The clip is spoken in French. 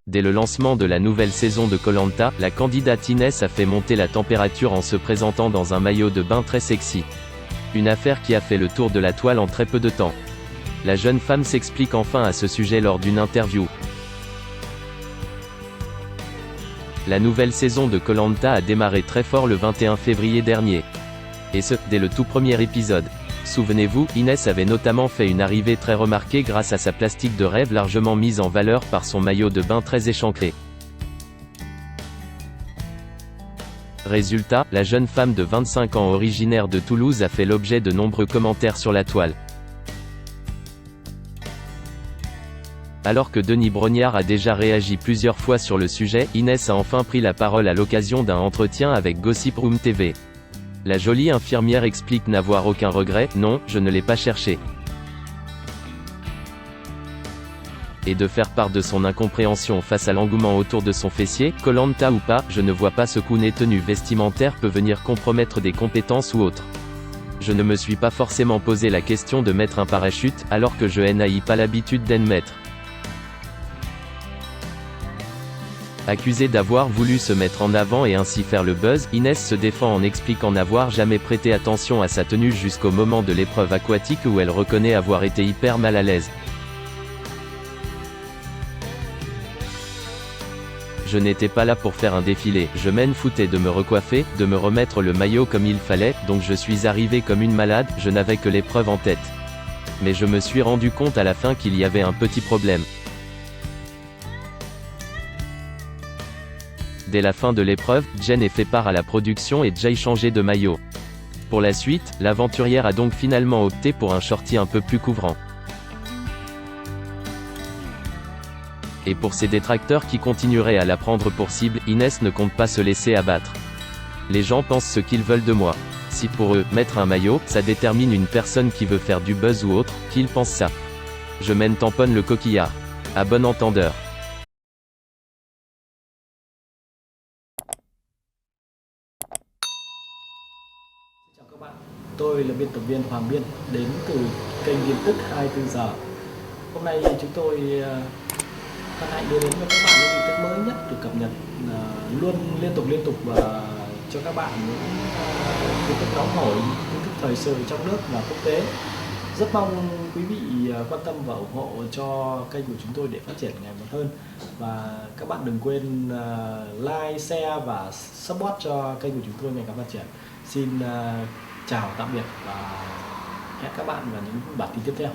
Dès le lancement de la nouvelle saison de Koh Lanta, la candidate Inès a fait monter la température en se présentant dans un maillot de bain très sexy. Une affaire qui a fait le tour de la toile en très peu de temps. La jeune femme s'explique enfin à ce sujet lors d'une interview. La nouvelle saison de Koh Lanta a démarré très fort le 21 février dernier. Et ce, dès le tout premier épisode. Souvenez-vous, Inès avait notamment fait une arrivée très remarquée grâce à sa plastique de rêve largement mise en valeur par son maillot de bain très échancré. Résultat, la jeune femme de 25 ans originaire de Toulouse a fait l'objet de nombreux commentaires sur la toile. Alors que Denis Brognard a déjà réagi plusieurs fois sur le sujet, Inès a enfin pris la parole à l'occasion d'un entretien avec Gossip Room TV. La jolie infirmière explique n'avoir aucun regret, non, je ne l'ai pas cherché. Et de faire part de son incompréhension face à l'engouement autour de son fessier, Koh Lanta ou pas, je ne vois pas ce qu'une tenue vestimentaire peut venir compromettre des compétences ou autres. Je ne me suis pas forcément posé la question de mettre un parachute, alors que je n'ai pas l'habitude d'en mettre. Accusée d'avoir voulu se mettre en avant et ainsi faire le buzz, Inès se défend en expliquant n'avoir jamais prêté attention à sa tenue jusqu'au moment de l'épreuve aquatique où elle reconnaît avoir été hyper mal à l'aise. Je n'étais pas là pour faire un défilé, je m'en foutais de me recoiffer, de me remettre le maillot comme il fallait, donc je suis arrivée comme une malade, je n'avais que l'épreuve en tête. Mais je me suis rendu compte à la fin qu'il y avait un petit problème. Dès la fin de l'épreuve, Jen est fait part à la production et Jay changé de maillot. Pour la suite, l'aventurière a donc finalement opté pour un shorty un peu plus couvrant. Et pour ses détracteurs qui continueraient à la prendre pour cible, Inès ne compte pas se laisser abattre. Les gens pensent ce qu'ils veulent de moi. Si pour eux, mettre un maillot, ça détermine une personne qui veut faire du buzz ou autre, qu'ils pensent ça. Je mène tamponne le coquillard. À bon entendeur. Chào các bạn, tôi là biên tập viên Hoàng Biên đến từ kênh tin tức 24 giờ. Hôm nay chúng tôi hân hạnh đưa đến cho các bạn những tin tức mới nhất được cập nhật luôn liên tục và cho các bạn những tin tức nóng hổi, tin tức thời sự trong nước và quốc tế. Rất mong quý vị quan tâm và ủng hộ cho kênh của chúng tôi để phát triển ngày một hơn. Và các bạn đừng quên like, share và support cho kênh của chúng tôi ngày càng phát triển. Xin chào tạm biệt và hẹn các bạn vào những bản tin tiếp theo.